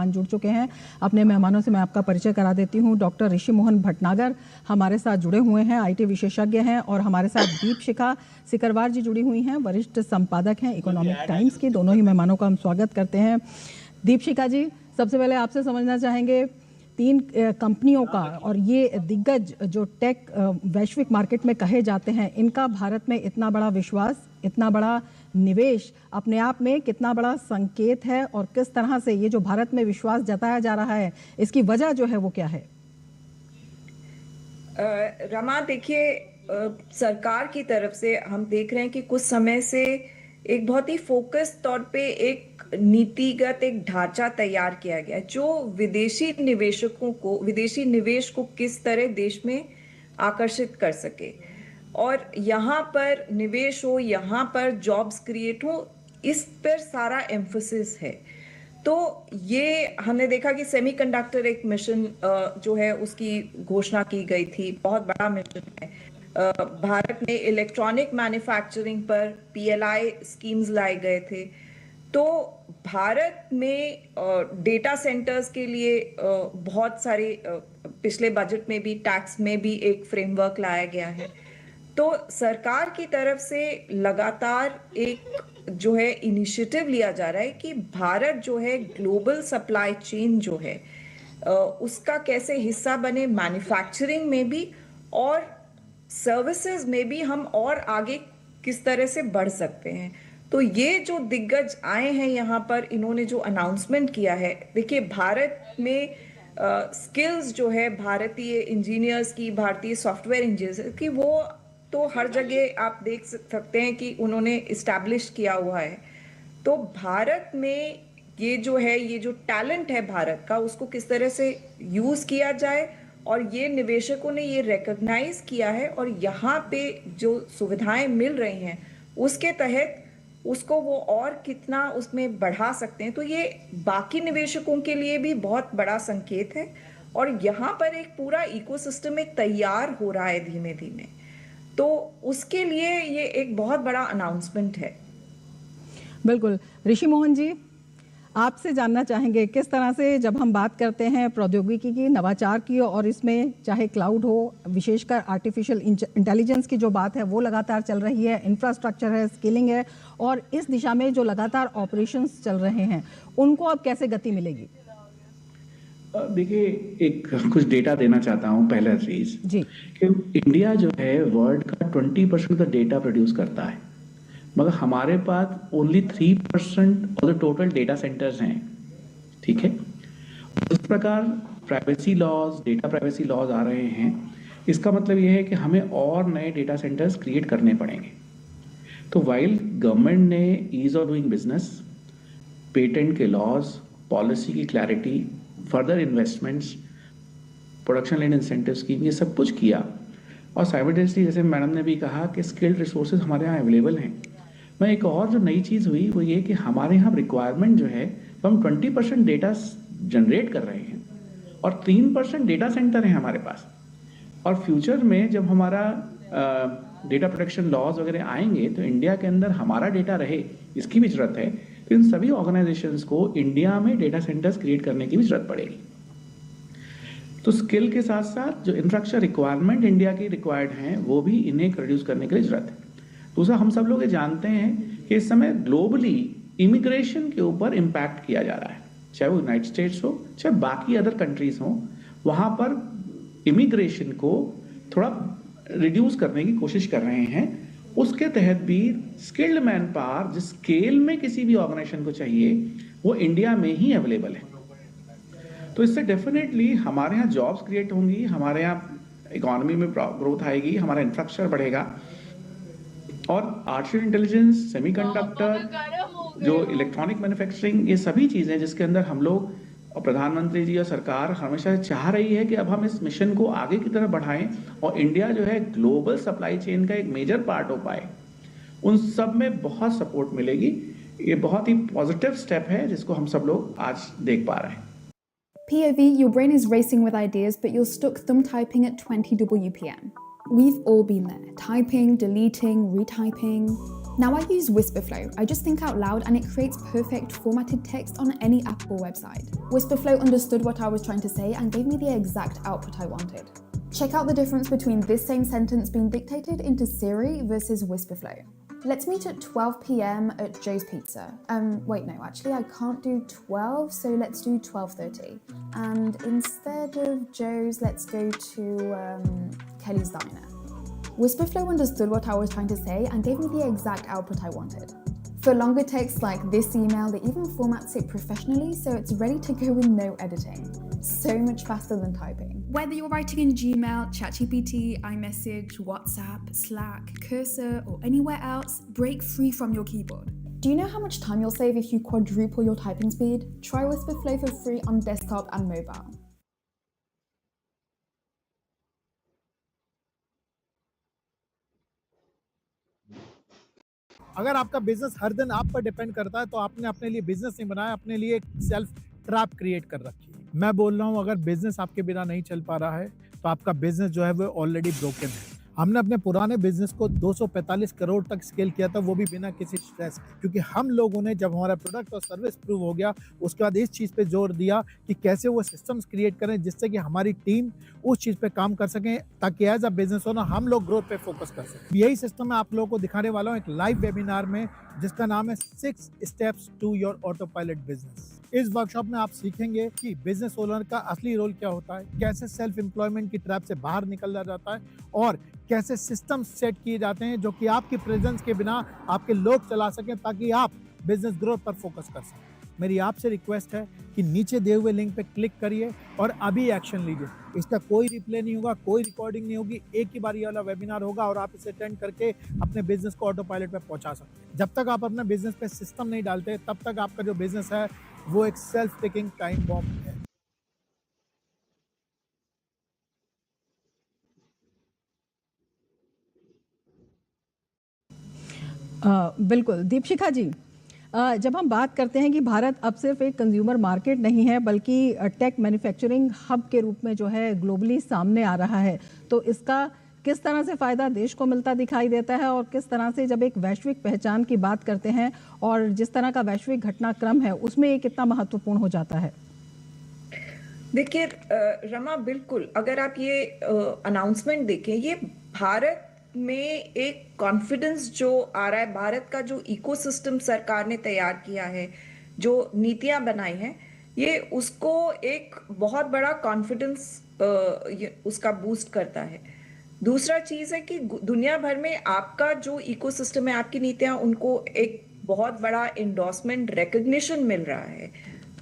मेहमान जुड़ चुके हैं। अपने मेहमानों से मैं आपका परिचय करा देती हूँ। डॉक्टर ऋषि मोहन भटनागर हमारे साथ जुड़े हुए हैं, IT विशेषज्ञ हैं, और हमारे साथ दीपशिखा सिकरवार जी जुड़ी हुई हैं, वरिष्ठ संपादक हैं इकोनॉमिक टाइम्स की। दोनों ही मेहमानों का हम स्वागत करते हैं। दीपशिखा जी, सबसे पहले आपसे समझना चाहेंगे 3 कंपनियों का, और ये दिग्गज जो टेक वैश्विक मार्केट में कहे जाते हैं, इनका भारत में इतना बड़ा विश्वास, इतना बड़ा निवेश अपने आप में कितना बड़ा संकेत है, और किस तरह से ये जो भारत में विश्वास जताया जा रहा है इसकी वजह जो है वो क्या है? रमा, देखिए, सरकार की तरफ से हम देख रहे हैं कि कुछ समय से एक बहुत ही फोकस तौर पे एक नीतिगत एक ढांचा तैयार किया गया है जो विदेशी निवेशकों को, विदेशी निवेश को किस तरह देश में आकर्षित कर सके और यहाँ पर निवेश हो, यहाँ पर जॉब्स क्रिएट हो, इस पर सारा एम्फोसिस है। तो ये हमने देखा कि सेमीकंडक्टर एक मिशन जो है उसकी घोषणा की गई थी, बहुत बड़ा मिशन है। भारत में इलेक्ट्रॉनिक मैन्युफैक्चरिंग पर PLI स्कीम्स लाए गए थे। तो भारत में डेटा सेंटर्स के लिए बहुत सारे पिछले बजट में भी, टैक्स में भी एक फ्रेमवर्क लाया गया है। तो सरकार की तरफ से लगातार एक जो है इनिशिएटिव लिया जा रहा है कि भारत जो है ग्लोबल सप्लाई चेन जो है उसका कैसे हिस्सा बने, मैन्युफैक्चरिंग में भी और सर्विसेज में भी हम और आगे किस तरह से बढ़ सकते हैं। तो ये जो दिग्गज आए हैं यहाँ पर, इन्होंने जो अनाउंसमेंट किया है, देखिए भारत में स्किल्स जो है भारतीय इंजीनियर्स की, भारतीय सॉफ्टवेयर इंजीनियर्स की, वो तो हर जगह आप देख सकते हैं कि उन्होंने इस्टेब्लिश किया हुआ है। तो भारत में ये जो है, ये जो टैलेंट है भारत का, उसको किस तरह से यूज किया जाए, और ये निवेशकों ने ये रिकॉग्नाइज किया है, और यहाँ पे जो सुविधाएं मिल रही हैं उसके तहत उसको वो और कितना उसमें बढ़ा सकते हैं। तो ये बाकी निवेशकों के लिए भी बहुत बड़ा संकेत है, और यहाँ पर एक पूरा इकोसिस्टम एक तैयार हो रहा है धीमे धीमे। तो उसके लिए ये एक बहुत बड़ा अनाउंसमेंट है। बिल्कुल। ऋषि मोहन जी, आपसे जानना चाहेंगे किस तरह से जब हम बात करते हैं प्रौद्योगिकी की, नवाचार की, और इसमें चाहे क्लाउड हो, विशेषकर आर्टिफिशियल इंटेलिजेंस की जो बात है वो लगातार चल रही है, इंफ्रास्ट्रक्चर है, स्किलिंग है, और इस दिशा में जो लगातार ऑपरेशंस चल रहे हैं उनको अब कैसे गति मिलेगी? देखिए, एक कुछ डेटा देना चाहता हूँ। पहला चीज जी, कि इंडिया जो है वर्ल्ड का 20% का डेटा प्रोड्यूस करता है, मगर हमारे पास only 3% of the total data centres हैं। ठीक है, इस प्रकार privacy laws, data privacy laws आ रहे हैं। इसका मतलब यह है कि हमें और नए डेटा सेंटर्स क्रिएट करने पड़ेंगे। तो वाइल गवर्नमेंट ने ease of doing business, patent के लॉज, पॉलिसी की clarity, further investments, production line incentive scheme, ये सब कुछ किया, और साइमल्टेनियसली जैसे मैडम ने भी कहा कि स्किल्ड रिसोर्सेज हमारे यहाँ अवेलेबल हैं। मैं एक और जो नई चीज़ हुई वो ये कि हमारे यहाँ रिक्वायरमेंट जो है तो हम 20% डेटा जनरेट कर रहे हैं, और 3% डेटा सेंटर हैं हमारे पास। और फ्यूचर में जब हमारा डेटा प्रोटेक्शन लॉज वगैरह आएंगे तो इंडिया के अंदर हमारा डेटा रहे, इसकी भी जरूरत है। तो इन सभी ऑर्गेनाइजेशंस को इंडिया में डेटा सेंटर्स क्रिएट करने की भी जरूरत पड़ेगी। तो स्किल के साथ साथ जो इंफ्रास्ट्रक्चर रिक्वायरमेंट इंडिया की रिक्वायर्ड हैं वो भी इन्हें प्रोड्यूस करने के लिए जरूरत है। दूसरा, हम सब लोग ये जानते हैं कि इस समय ग्लोबली इमिग्रेशन के ऊपर इम्पैक्ट किया जा रहा है, चाहे वो यूनाइटेड स्टेट्स हो, चाहे बाकी अदर कंट्रीज हो। वहाँ पर इमिग्रेशन को थोड़ा रिड्यूस करने की कोशिश कर रहे हैं। उसके तहत भी स्किल्ड मैन पावर जिस स्केल में किसी भी ऑर्गेनाइजेशन को चाहिए वो इंडिया में ही अवेलेबल है। तो इससे डेफिनेटली हमारे यहाँ जॉब्स क्रिएट होंगी, हमारे यहाँ इकोनॉमी में ग्रोथ आएगी, हमारा इंफ्रास्ट्रक्चर बढ़ेगा, और आर्टिफिशियल इंटेलिजेंस, सेमीकंडक्टर, जो इलेक्ट्रॉनिक मैन्युफैक्चरिंग, ये सभी चीज़ें जिसके अंदर हम लोग और प्रधानमंत्री जी और सरकार हमेशा चाह रही है कि अब हम इस मिशन को आगे की तरफ बढ़ाएं और इंडिया जो है ग्लोबल सप्लाई चेन का एक मेजर पार्ट हो पाए, उन सब में बहुत सपोर्ट मिलेगी। ये बहुत ही पॉजिटिव स्टेप है जिसको हम सब लोग आज देख पा रहे हैं। POV, your brain is racing with ideas, but you're stuck thumb typing at 20 WPM. We've all been there, typing, deleting, retyping. Now I use Whisperflow. I just think out loud and it creates perfect formatted text on any app or website. Whisperflow understood what I was trying to say and gave me the exact output I wanted. Check out the difference between this same sentence being dictated into Siri versus Whisperflow. Let's meet at 12 p.m. at Joe's Pizza. Wait, no, actually I can't do 12, so let's do 12:30. And instead of Joe's, let's go to Kelly's Diner. Whisperflow understood what I was trying to say and gave me the exact output I wanted. For longer texts like this email, they even formats it professionally so it's ready to go with no editing. So much faster than typing. Whether you're writing in Gmail, ChatGPT, iMessage, WhatsApp, Slack, Cursor, or anywhere else, break free from your keyboard. Do you know how much time you'll save if you quadruple your typing speed? Try Whisperflow for free on desktop and mobile. अगर आपका business हर दिन आप पर depend करता है तो आपने अपने लिए बिजनेस नहीं बनाया, अपने लिए एक सेल्फ ट्रैप क्रिएट कर रखी है। मैं बोल रहा हूं अगर बिजनेस आपके बिना नहीं चल पा रहा है तो आपका बिजनेस जो है वो ऑलरेडी ब्रोकन है। हमने अपने पुराने बिजनेस को 245 करोड़ तक स्केल किया था, वो भी बिना किसी स्ट्रेस के, क्योंकि हम लोगों ने जब हमारा प्रोडक्ट और सर्विस प्रूव हो गया उसके बाद इस चीज़ पे जोर दिया कि कैसे वो सिस्टम्स क्रिएट करें जिससे कि हमारी टीम उस चीज़ पे काम कर सकें ताकि एज अ बिजनेस ओनर हम लोग ग्रोथ पे फोकस कर सकें। यही सिस्टम मैं आप लोगों को दिखाने वाला हूँ एक लाइव वेबिनार में जिसका नाम है 6 steps to your auto pilot business. इस वर्कशॉप में आप सीखेंगे कि बिजनेस ओनर का असली रोल क्या होता है, कैसे सेल्फ एम्प्लॉयमेंट की ट्रैप से बाहर निकला जाता है और कैसे सिस्टम सेट किए जाते हैं जो कि आपकी प्रेजेंस के बिना आपके लोग चला सकें ताकि आप बिजनेस ग्रोथ पर फोकस कर सकें। मेरी आपसे रिक्वेस्ट है कि नीचे दिए हुए लिंक पे क्लिक करिए और अभी एक्शन लीजिए। इसका कोई रिप्ले नहीं होगा, कोई रिकॉर्डिंग नहीं होगी, एक ही बार ये वाला वेबिनार होगा और आप इसे अटेंड करके अपने बिजनेस को ऑटो पायलट पे पहुंचा सकते हैं। जब तक आप अपने बिजनेस पे सिस्टम नहीं डालते तब तक आपका जो बिजनेस है वो एक सेल्फ टेकिंग टाइम बॉम्ब है। बिल्कुल दीपशिखा जी, जब हम बात करते हैं कि भारत अब सिर्फ एक कंज्यूमर मार्केट नहीं है बल्कि टेक मैन्युफैक्चरिंग हब के रूप में जो है ग्लोबली सामने आ रहा है, तो इसका किस तरह से फ़ायदा देश को मिलता दिखाई देता है और किस तरह से जब एक वैश्विक पहचान की बात करते हैं और जिस तरह का वैश्विक घटनाक्रम है उसमें ये कितना महत्वपूर्ण हो जाता है? देखिए रमा, बिल्कुल अगर आप ये अनाउंसमेंट देखें, ये भारत में एक कॉन्फिडेंस जो आ रहा है, भारत का जो इकोसिस्टम सरकार ने तैयार किया है, जो नीतियां बनाई हैं, ये उसको एक बहुत बड़ा कॉन्फिडेंस उसका बूस्ट करता है। दूसरा चीज है कि दुनिया भर में आपका जो इकोसिस्टम है, आपकी नीतियां, उनको एक बहुत बड़ा एंडोर्समेंट, रिकग्निशन मिल रहा है।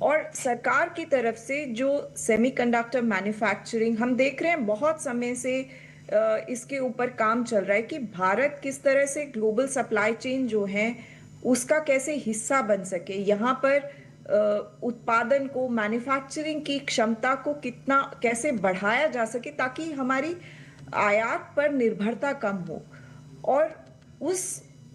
और सरकार की तरफ से जो सेमीकंडक्टर मैन्युफैक्चरिंग, हम देख रहे हैं बहुत समय से इसके ऊपर काम चल रहा है कि भारत किस तरह से ग्लोबल सप्लाई चेन जो है उसका कैसे हिस्सा बन सके, यहाँ पर उत्पादन को, मैन्युफैक्चरिंग की क्षमता को कितना कैसे बढ़ाया जा सके ताकि हमारी आयात पर निर्भरता कम हो। और उस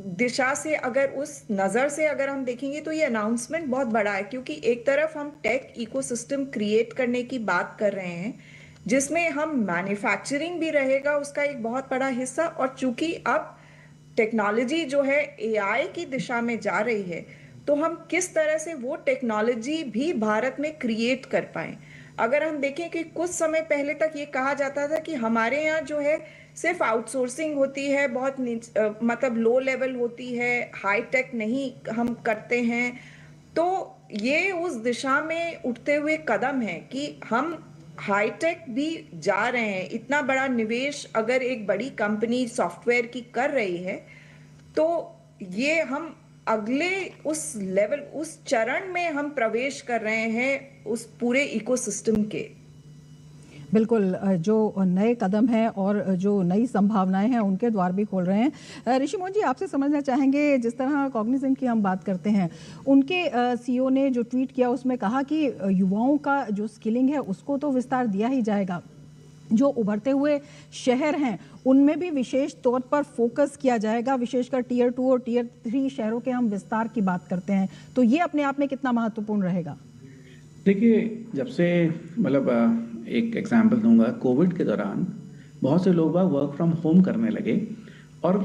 दिशा से, अगर उस नज़र से अगर हम देखेंगे तो ये अनाउंसमेंट बहुत बड़ा है, क्योंकि एक तरफ हम टेक इकोसिस्टम क्रिएट करने की बात कर रहे हैं जिसमें हम मैन्युफैक्चरिंग भी रहेगा उसका एक बहुत बड़ा हिस्सा, और चूंकि अब टेक्नोलॉजी जो है एआई की दिशा में जा रही है तो हम किस तरह से वो टेक्नोलॉजी भी भारत में क्रिएट कर पाएं। अगर हम देखें कि कुछ समय पहले तक ये कहा जाता था कि हमारे यहाँ जो है सिर्फ आउटसोर्सिंग होती है, बहुत मतलब लो लेवल होती है, हाई टेक नहीं हम करते हैं, तो ये उस दिशा में उठते हुए कदम है कि हम हाईटेक भी जा रहे हैं। इतना बड़ा निवेश अगर एक बड़ी कंपनी सॉफ्टवेयर की कर रही है तो ये हम अगले उस लेवल, उस चरण में हम प्रवेश कर रहे हैं उस पूरे इकोसिस्टम के। बिल्कुल, जो नए कदम हैं और जो नई संभावनाएं हैं उनके द्वार भी खोल रहे हैं। ऋषि मोहन जी, आपसे समझना चाहेंगे, जिस तरह कॉग्निजेंट की हम बात करते हैं, उनके सीईओ ने जो ट्वीट किया उसमें कहा कि युवाओं का जो स्किलिंग है उसको तो विस्तार दिया ही जाएगा, जो उभरते हुए शहर हैं उनमें भी विशेष तौर पर फोकस किया जाएगा, विशेषकर टियर 2 और टियर 3 शहरों के हम विस्तार की बात करते हैं, तो ये अपने आप में कितना महत्वपूर्ण रहेगा? देखिए, जब से मतलब एक एग्जांपल दूंगा, कोविड के दौरान बहुत से लोग वर्क फ्रॉम होम करने लगे और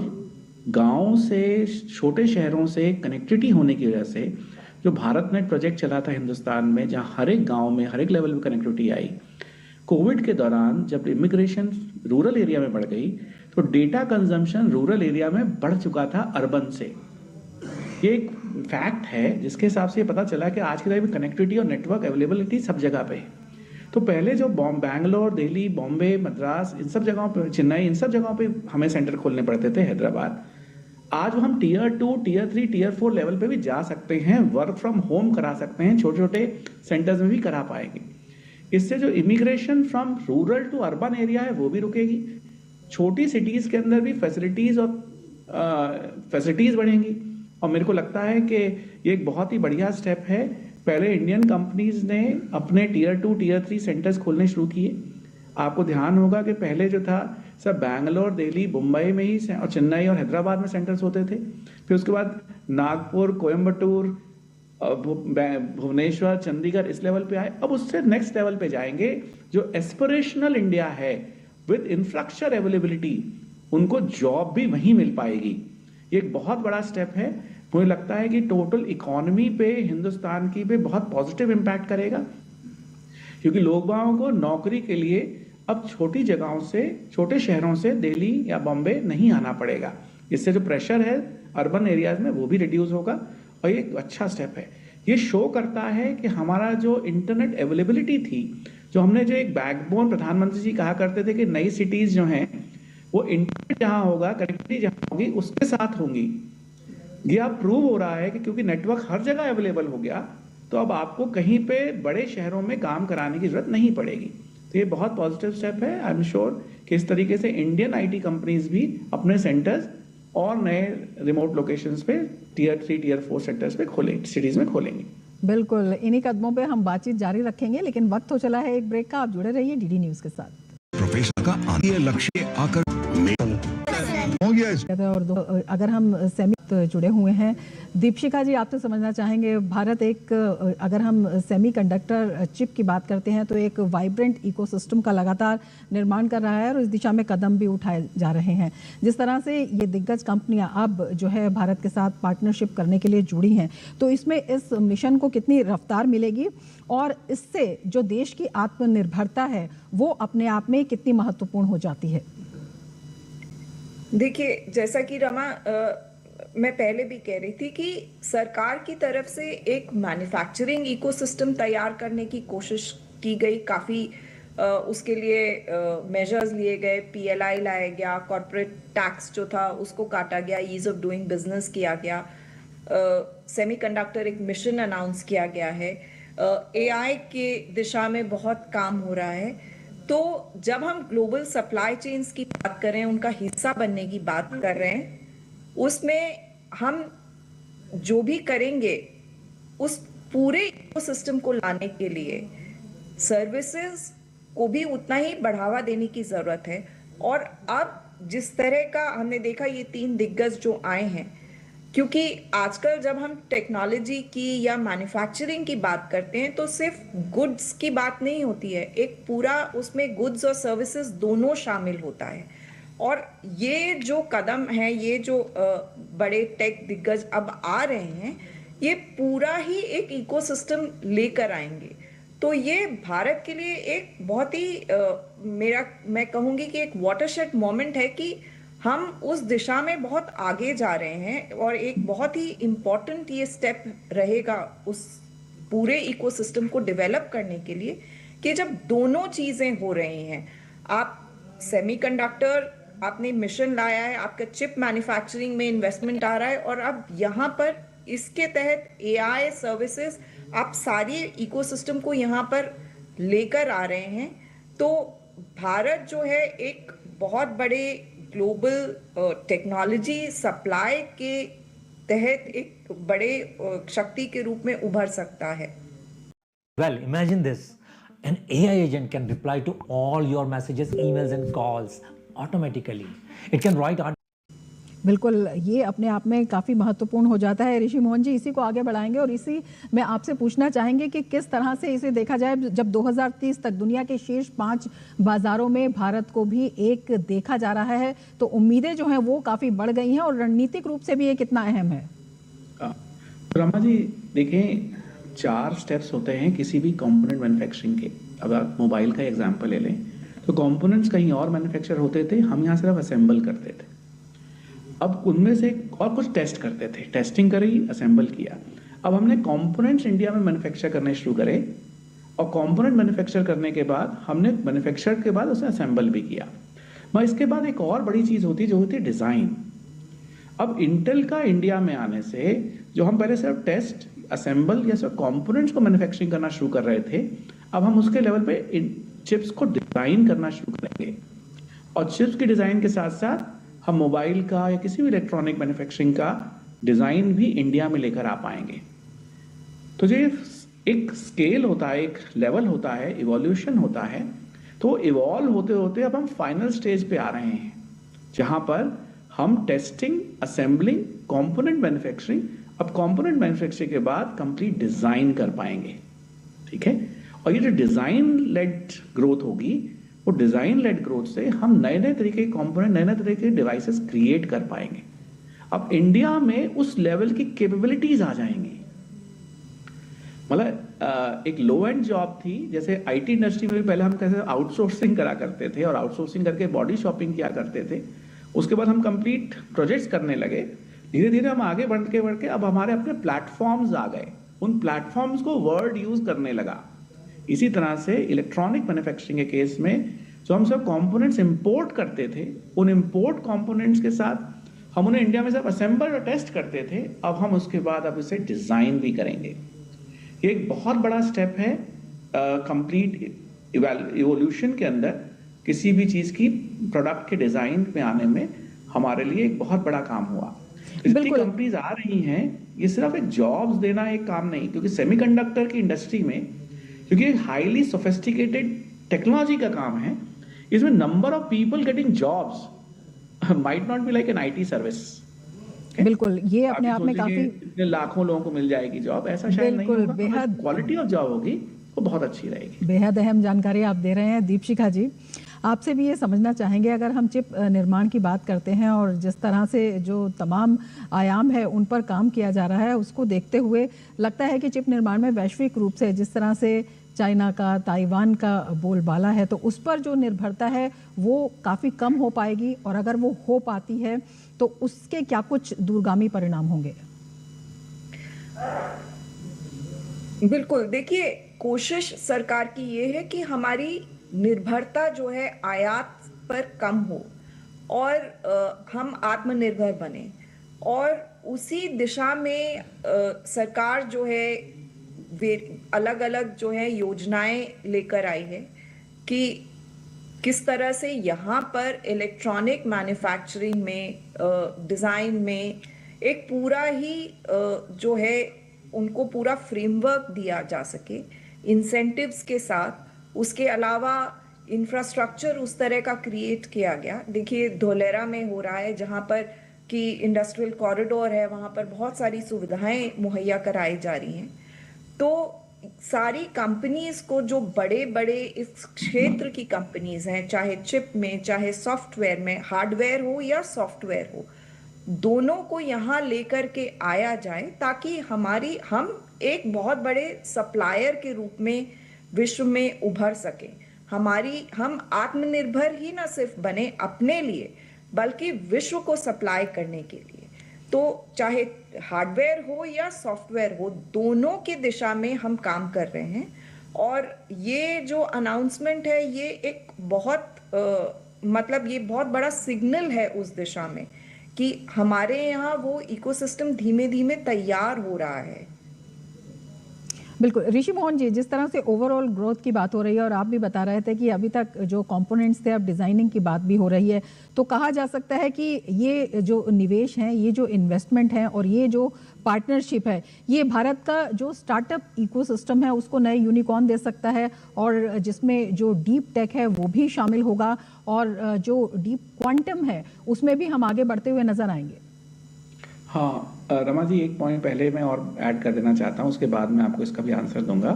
गांव से, छोटे शहरों से कनेक्टिविटी होने की वजह से जो भारत नेट प्रोजेक्ट चला था हिंदुस्तान में, जहां हर एक गांव में हर एक लेवल पे कनेक्टिविटी आई, कोविड के दौरान जब इमिग्रेशन रूरल एरिया में बढ़ गई तो डेटा कंजम्पशन रूरल एरिया में बढ़ चुका था अर्बन से। ये एक फैक्ट है जिसके हिसाब से ये पता चला कि आज के टाइम में कनेक्टिविटी और नेटवर्क अवेलेबिलिटी सब जगह पे है। तो पहले जो बैंगलोर, दिल्ली, बॉम्बे, मद्रास, इन सब जगहों पे, चेन्नई, इन सब जगहों पे हमें सेंटर खोलने पड़ते थे, हैदराबाद, आज हम टियर 2, टियर 3, टियर 4 लेवल पे भी जा सकते हैं, वर्क फ्रॉम होम करा सकते हैं, छोटे छोटे सेंटर्स में भी करा पाएंगे। इससे जो immigration from rural to urban area है वो भी रुकेगी, छोटी सिटीज के अंदर भी फैसिलिटीज बढ़ेंगी। और मेरे को लगता है कि ये एक बहुत ही बढ़िया स्टेप है। पहले इंडियन कंपनीज ने अपने टियर 2, टियर 3 सेंटर्स खोलने शुरू किए। आपको ध्यान होगा कि पहले जो था सब बैंगलोर, दिल्ली, मुंबई में ही और चेन्नई और हैदराबाद में सेंटर्स होते थे। फिर उसके बाद नागपुर, कोयम्बटूर, भुवनेश्वर, चंडीगढ़ इस लेवल पे आए। अब उससे नेक्स्ट लेवल पे जाएंगे। जो एस्पिरेशनल इंडिया है विद इंफ्रास्ट्रक्चर अवेलेबिलिटी, उनको जॉब भी वहीं मिल पाएगी। ये एक बहुत बड़ा स्टेप है। मुझे लगता है कि टोटल इकोनॉमी पे, हिंदुस्तान की पे बहुत पॉजिटिव इम्पैक्ट करेगा, क्योंकि लोगों को नौकरी के लिए अब छोटी जगहों से, छोटे शहरों से दिल्ली या बॉम्बे नहीं आना पड़ेगा। इससे जो प्रेशर है अर्बन एरियाज में वो भी रिड्यूस होगा और ये एक अच्छा स्टेप है। ये शो करता है कि हमारा जो इंटरनेट अवेलेबिलिटी थी, जो हमने जो एक बैकबोन प्रधानमंत्री जी कहा करते थे कि नई सिटीज जो हैं वो इंटरनेट जहां होगा, कनेक्टिविटी जहां होगी उसके साथ होंगी। ये अब प्रूव हो रहा है कि क्योंकि नेटवर्क हर जगह अवेलेबल हो गया तो अब आपको कहीं पे बड़े शहरों में काम कराने की जरूरत नहीं पड़ेगी। तो ये बहुत पॉजिटिव स्टेप है। आई एम श्योर कि इस तरीके से इंडियन आईटी कंपनीज भी अपने सेंटर्स और नए रिमोट लोकेशंस पे टियर 3, टियर 4 सेंटर्स पे खोलेंगे, सिटीज में खोलेंगे। बिल्कुल, इन्हीं कदमों पे हम बातचीत जारी रखेंगे, लेकिन वक्त हो चला है एक ब्रेक का। आप जुड़े रहिए डीडी न्यूज के साथ। प्रोफेसर का आगे लक्ष्य आकर हो गया। और अगर हम सेमी जुड़े हुए हैं, दीपशिखा जी आपसे समझना चाहेंगे, भारत एक, अगर हम सेमीकंडक्टर चिप की बात करते हैं तो एक वाइब्रेंट इकोसिस्टम का लगातार निर्माण कर रहा है और इस दिशा में कदम भी उठाए जा रहे हैं। जिस तरह से ये दिग्गज कंपनियां अब जो है भारत के साथ पार्टनरशिप करने के लिए जुड़ी हैं, तो इसमें इस मिशन को कितनी रफ्तार मिलेगी और इससे जो देश की आत्मनिर्भरता है वो अपने आप में कितनी महत्वपूर्ण हो जाती है? देखिए, जैसा कि रमा मैं पहले भी कह रही थी कि सरकार की तरफ से एक मैन्युफैक्चरिंग इकोसिस्टम तैयार करने की कोशिश की गई। काफ़ी उसके लिए मेजर्स लिए गए, PLI लाया गया, कॉर्पोरेट टैक्स जो था उसको काटा गया, ईज ऑफ डूइंग बिजनेस किया गया, सेमीकंडक्टर एक मिशन अनाउंस किया गया है, AI के दिशा में बहुत काम हो रहा है। तो जब हम ग्लोबल सप्लाई चेन्स की बात कर रहे हैं, उनका हिस्सा बनने की बात कर रहे हैं, उसमें हम जो भी करेंगे उस पूरे इकोसिस्टम को लाने के लिए सर्विसेज को भी उतना ही बढ़ावा देने की जरूरत है। और अब जिस तरह का हमने देखा, ये 3 दिग्गज जो आए हैं, क्योंकि आजकल जब हम टेक्नोलॉजी की या मैन्युफैक्चरिंग की बात करते हैं तो सिर्फ गुड्स की बात नहीं होती है, एक पूरा उसमें गुड्स और सर्विसेज दोनों शामिल होता है। और ये जो कदम है, ये जो बड़े टेक दिग्गज अब आ रहे हैं, ये पूरा ही एक इकोसिस्टम लेकर आएंगे। तो ये भारत के लिए एक बहुत ही मैं कहूँगी कि एक वाटरशेड मोमेंट है कि हम उस दिशा में बहुत आगे जा रहे हैं और एक बहुत ही इम्पोर्टेंट ये स्टेप रहेगा उस पूरे इकोसिस्टम को डेवलप करने के लिए कि जब दोनों चीज़ें हो रही हैं, आप सेमीकंडक्टर आपने मिशन लाया है, आपका चिप मैन्युफैक्चरिंग में इन्वेस्टमेंट आ रहा है, और अब यहाँ पर इसके तहत AI सर्विसेज, आप सारी इकोसिस्टम को यहाँ पर लेकर आ रहे हैं। तो भारत जो है एक बहुत बड़े ग्लोबल टेक्नोलॉजी सप्लाई के तहत एक बड़े शक्ति के रूप में उभर सकता है। Well, imagine this. An AI agent can reply to all your messages, emails and calls automatically. It can write बिल्कुल, ये अपने आप में काफ़ी महत्वपूर्ण हो जाता है। ऋषि मोहन जी, इसी को आगे बढ़ाएंगे और इसी में आपसे पूछना चाहेंगे कि किस तरह से इसे देखा जाए जब 2030 तक दुनिया के शीर्ष 5 बाजारों में भारत को भी एक देखा जा रहा है, तो उम्मीदें जो हैं वो काफ़ी बढ़ गई हैं और रणनीतिक रूप से भी ये कितना अहम है? रमा जी, देखें, 4 स्टेप्स होते हैं किसी भी कंपोनेंट मैन्युफैक्चरिंग के। अगर मोबाइल का एग्जांपल ले लें तो कंपोनेंट्स कहीं और मैन्युफैक्चर होते थे, हम यहाँ सिर्फ असेंबल करते थे। अब उनमें से और कुछ टेस्ट करते थे, टेस्टिंग करी, असेंबल किया। अब हमने कंपोनेंट्स इंडिया में मैन्युफैक्चर करने शुरू करे और कंपोनेंट मैन्युफैक्चर करने के बाद हमने मैन्युफैक्चर के बाद उसे असेंबल भी किया। मगर इसके बाद एक और बड़ी चीज़ होती है जो होती है डिज़ाइन। अब इंटेल का इंडिया में आने से जो हम पहले सिर्फ टेस्ट, असेंबल या सिर्फ कंपोनेंट्स को मैन्युफैक्चरिंग करना शुरू कर रहे थे, अब हम उसके लेवल पे इन चिप्स को डिज़ाइन करना शुरू करेंगे और चिप्स की डिज़ाइन के साथ साथ हम मोबाइल का या किसी भी इलेक्ट्रॉनिक मैन्युफैक्चरिंग का डिज़ाइन भी इंडिया में लेकर आ पाएंगे। तो ये एक स्केल होता है, एक लेवल होता है, इवोल्यूशन होता है। तो इवॉल्व होते होते अब हम फाइनल स्टेज पे आ रहे हैं जहां पर हम टेस्टिंग, असेंबलिंग, कंपोनेंट मैन्युफैक्चरिंग, अब कंपोनेंट मैन्युफैक्चरिंग के बाद कंप्लीट डिज़ाइन कर पाएंगे। ठीक है, और ये जो डिज़ाइन लेड ग्रोथ होगी, वो डिज़ाइन लेड ग्रोथ से हम नए नए तरीके के कंपोनेंट, नए नए तरीके के डिवाइसेस क्रिएट कर पाएंगे। अब इंडिया में उस लेवल की कैपेबिलिटीज आ जाएंगी। मतलब एक लो एंड जॉब थी, जैसे आईटी इंडस्ट्री में भी पहले हम कैसे आउटसोर्सिंग करा करते थे और आउटसोर्सिंग करके बॉडी शॉपिंग किया करते थे। उसके बाद हम कंप्लीट प्रोजेक्ट्स करने लगे। धीरे धीरे हम आगे बढ़ के अब हमारे अपने प्लेटफॉर्म्स आ गए, उन प्लेटफॉर्म्स को वर्ल्ड यूज करने लगा। इसी तरह से इलेक्ट्रॉनिक मैन्युफैक्चरिंग के केस में जो हम सब कंपोनेंट्स इंपोर्ट करते थे, उन इंपोर्ट कंपोनेंट्स के साथ हम उन्हें इंडिया में सब असेंबल और टेस्ट करते थे। अब हम उसके बाद अब इसे डिज़ाइन भी करेंगे। ये एक बहुत बड़ा स्टेप है कंप्लीट इवोल्यूशन के अंदर। किसी भी चीज़ की प्रोडक्ट के डिज़ाइन में आने में हमारे लिए एक बहुत बड़ा काम हुआ। जितनी कंपनीज आ रही हैं, ये सिर्फ एक जॉब्स देना एक काम नहीं, क्योंकि सेमीकंडक्टर की इंडस्ट्री में, क्योंकि हाईली सोफिस्टिकेटेड टेक्नोलॉजी का काम है, इसमें number of people getting jobs might not be like an IT service. बिल्कुल, ये अपने आप में काफी इतने लाखों लोगों को मिल जाएगी जॉब, ऐसा शायद नहीं होगा। बेहद क्वालिटी ऑफ जॉब होगी, वो बहुत अच्छी रहेगी। बेहद अहम जानकारी आप दे रहे हैं। दीपशिखा जी, आपसे भी ये समझना चाहेंगे, अगर हम चिप निर्माण की बात करते हैं और जिस तरह से जो तमाम आयाम है उन पर काम किया जा रहा है, उसको देखते हुए लगता है कि चिप निर्माण में वैश्विक रूप से जिस तरह से चाइना का, ताइवान का बोलबाला है, तो उस पर जो निर्भरता है वो काफ़ी कम हो पाएगी, और अगर वो हो पाती है तो उसके क्या कुछ दूरगामी परिणाम होंगे? बिल्कुल, देखिए, कोशिश सरकार की ये है कि हमारी निर्भरता जो है आयात पर कम हो और हम आत्मनिर्भर बने, और उसी दिशा में सरकार जो है वे अलग अलग जो है योजनाएं लेकर आई है कि किस तरह से यहाँ पर इलेक्ट्रॉनिक मैन्युफैक्चरिंग में, डिज़ाइन में एक पूरा ही जो है उनको पूरा फ्रेमवर्क दिया जा सके इंसेंटिव्स के साथ। उसके अलावा इंफ्रास्ट्रक्चर उस तरह का क्रिएट किया गया। देखिए, धोलेरा में हो रहा है, जहाँ पर कि इंडस्ट्रियल कॉरिडोर है, वहाँ पर बहुत सारी सुविधाएं मुहैया कराई जा रही हैं। तो सारी कंपनीज को, जो बड़े बड़े इस क्षेत्र की कंपनीज हैं, चाहे चिप में, चाहे सॉफ्टवेयर में, हार्डवेयर हो या सॉफ्टवेयर हो, दोनों को यहाँ लेकर के आया जाए ताकि हम एक बहुत बड़े सप्लायर के रूप में विश्व में उभर सके। हम आत्मनिर्भर ही ना सिर्फ बने अपने लिए, बल्कि विश्व को सप्लाई करने के लिए। तो चाहे हार्डवेयर हो या सॉफ्टवेयर हो, दोनों की दिशा में हम काम कर रहे हैं। और ये जो अनाउंसमेंट है, ये एक ये बहुत बड़ा सिग्नल है उस दिशा में कि हमारे यहाँ वो इकोसिस्टम धीमे धीमे तैयार हो रहा है। बिल्कुल। ऋषि मोहन जी, जिस तरह से ओवरऑल ग्रोथ की बात हो रही है और आप भी बता रहे थे कि अभी तक जो कंपोनेंट्स थे, अब डिज़ाइनिंग की बात भी हो रही है, तो कहा जा सकता है कि ये जो निवेश हैं, ये जो इन्वेस्टमेंट है और ये जो पार्टनरशिप है, ये भारत का जो स्टार्टअप इकोसिस्टम है उसको नए यूनिकॉर्न दे सकता है, और जिसमें जो डीप टेक है वो भी शामिल होगा, और जो डीप क्वांटम है उसमें भी हम आगे बढ़ते हुए नजर आएंगे। हाँ रमा जी, एक पॉइंट पहले मैं और ऐड कर देना चाहता हूँ, उसके बाद मैं आपको इसका भी आंसर दूंगा।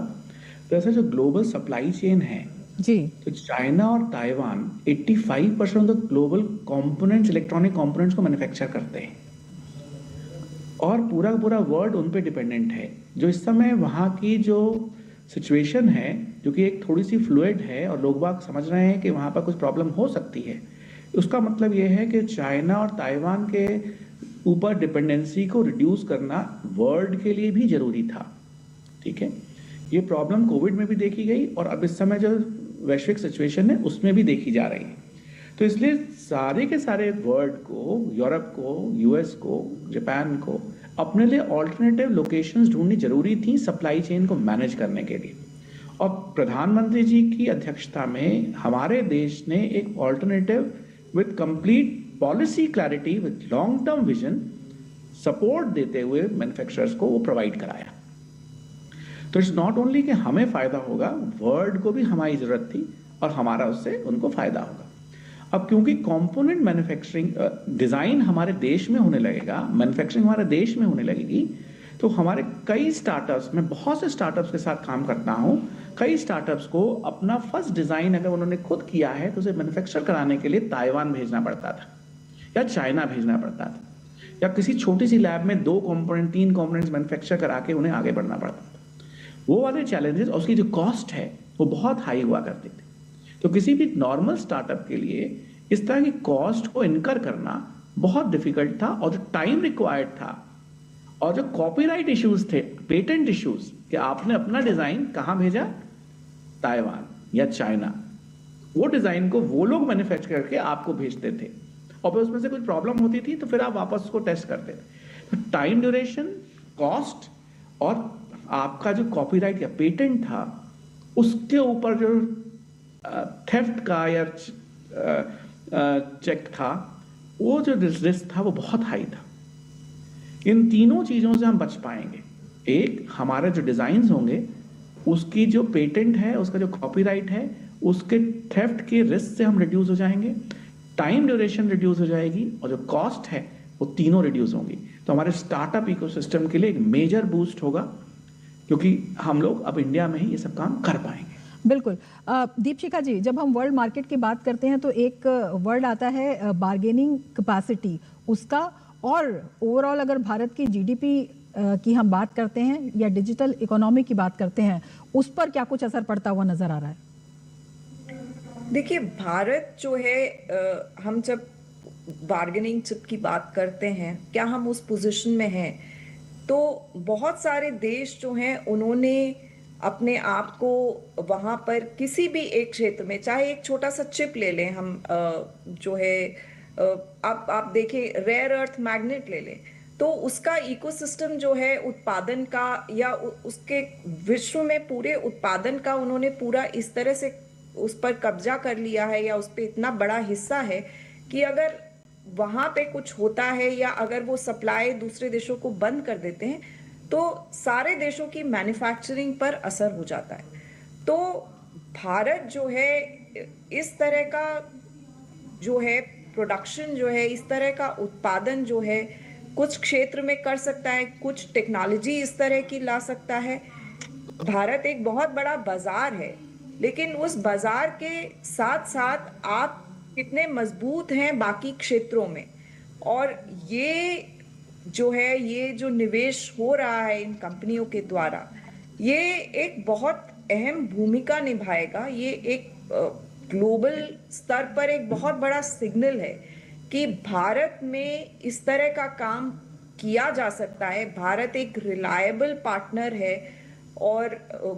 तो ऐसा जो ग्लोबल सप्लाई चेन है जी, तो चाइना और Taiwan 85% of the global components, electronic components को मैन्युफैक्चर करते हैं और पूरा पूरा वर्ल्ड उन पे डिपेंडेंट है। जो इस समय वहाँ की जो सिचुएशन है, जो कि एक थोड़ी सी फ्लूइड है और लोग बाग समझ रहे हैं कि वहाँ पर कुछ प्रॉब्लम हो सकती है, उसका मतलब ये है कि चाइना और ताइवान के ऊपर डिपेंडेंसी को रिड्यूस करना वर्ल्ड के लिए भी जरूरी था। ठीक है, ये प्रॉब्लम कोविड में भी देखी गई और अब इस समय जो वैश्विक सिचुएशन है उसमें भी देखी जा रही है। तो इसलिए सारे के सारे वर्ल्ड को, यूरोप को, यूएस को, जापान को अपने लिए ऑल्टरनेटिव लोकेशंस ढूंढनी जरूरी थी सप्लाई चेन को मैनेज करने के लिए। और प्रधानमंत्री जी की अध्यक्षता में हमारे देश ने एक alternative with complete policy clarity, with long term vision, support देते हुए मैन्युफैक्चरर्स को वो प्रोवाइड कराया। तो इट्स नॉट ओनली कि हमें फायदा होगा, वर्ल्ड को भी हमारी जरूरत थी और हमारा उससे उनको फायदा होगा। अब क्योंकि कंपोनेंट मैन्युफैक्चरिंग डिजाइन हमारे देश में होने लगेगा, मैन्युफैक्चरिंग हमारे देश में होने लगेगी, तो हमारे कई स्टार्टअप्स, मैं बहुत से स्टार्टअप्स के साथ काम करता हूं, कई स्टार्टअप्स को अपना फर्स्ट डिजाइन अगर उन्होंने खुद किया है तो उसे मैन्युफैक्चर कराने के लिए ताइवान भेजना पड़ता था या चाइना भेजना पड़ता था या किसी छोटी सी लैब में 2 कंपोनेंट 3 कंपोनेंट्स मैन्युफैक्चर करा के उन्हें आगे बढ़ना पड़ता था। वो वाले चैलेंजेस और उसकी जो कॉस्ट है वो बहुत हाई हुआ करती थी। तो किसी भी नॉर्मल स्टार्टअप के लिए इस तरह की कॉस्ट को इनकर करना बहुत डिफिकल्ट था और जो टाइम रिक्वायर्ड था और जो कॉपीराइट इश्यूज थे, पेटेंट इश्यूज, कि आपने अपना डिजाइन कहां भेजा, ताइवान या चाइना, वो डिजाइन को वो लोग मैन्युफैक्चर करके आपको भेजते थे और फिर उसमें से कुछ प्रॉब्लम होती थी तो फिर आप वापस उसको टेस्ट करते थे। तो टाइम ड्यूरेशन, कॉस्ट और आपका जो कॉपीराइट या पेटेंट था उसके ऊपर जो थेफ्ट का या चेक था, वो जो रिस्क था वो बहुत हाई था। इन तीनों चीजों से हम बच पाएंगे। एक, हमारे जो डिजाइन्स होंगे उसकी जो पेटेंट है, उसका जो कॉपीराइट है, उसके थेफ्ट के रिस्क से हम रिड्यूस हो जाएंगे, टाइम ड्यूरेशन रिड्यूस हो जाएगी और जो कॉस्ट है वो तीनों रिड्यूस होंगी। तो हमारे स्टार्टअप इकोसिस्टम के लिए एक मेजर बूस्ट होगा क्योंकि हम लोग अब इंडिया में ही ये सब काम कर पाएंगे। बिल्कुल। दीपशिखा जी, जब हम वर्ल्ड मार्केट की बात करते हैं तो एक वर्ड आता है बार्गेनिंग कैपेसिटी, उसका, और ओवरऑल अगर भारत की जीडीपी की हम बात करते हैं या डिजिटल इकोनॉमी की बात करते हैं, उस पर क्या कुछ असर पड़ता हुआ नजर आ रहा है? देखिए, भारत जो है, हम जब बार्गेनिंग चिप की बात करते हैं, क्या हम उस पोजीशन में हैं? तो बहुत सारे देश जो हैं उन्होंने अपने आप को वहाँ पर किसी भी एक क्षेत्र में, चाहे एक छोटा सा चिप ले लें हम, जो है आप देखें रेयर अर्थ मैग्नेट ले लें, तो उसका इकोसिस्टम जो है उत्पादन का या उसके विश्व में पूरे उत्पादन का उन्होंने पूरा इस तरह से उस पर कब्जा कर लिया है या उस पर इतना बड़ा हिस्सा है कि अगर वहाँ पे कुछ होता है या अगर वो सप्लाई दूसरे देशों को बंद कर देते हैं तो सारे देशों की मैन्युफैक्चरिंग पर असर हो जाता है। तो भारत जो है इस तरह का जो है प्रोडक्शन जो है, इस तरह का उत्पादन जो है कुछ क्षेत्र में कर सकता है, कुछ टेक्नोलॉजी इस तरह की ला सकता है। भारत एक बहुत बड़ा बाजार है, लेकिन उस बाजार के साथ साथ आप कितने मजबूत हैं बाकी क्षेत्रों में, और ये जो निवेश हो रहा है इन कंपनियों के द्वारा, ये एक बहुत अहम भूमिका निभाएगा। ये एक ग्लोबल स्तर पर एक बहुत बड़ा सिग्नल है कि भारत में इस तरह का काम किया जा सकता है। भारत एक रिलायबल पार्टनर है और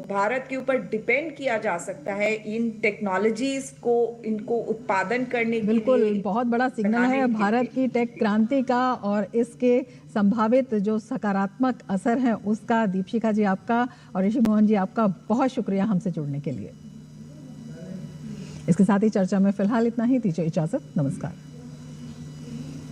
भारत के ऊपर डिपेंड किया जा सकता है इन टेक्नोलॉजीज को, इनको उत्पादन करने के लिए। बिल्कुल, बहुत बड़ा सिग्नल है भारत की टेक क्रांति का और इसके संभावित जो सकारात्मक असर है उसका। दीपशिखा जी आपका और ऋषि मोहन जी आपका बहुत शुक्रिया हमसे जुड़ने के लिए। इसके साथ ही चर्चा में फिलहाल इतना ही। दीजिए इजाजत, नमस्कार।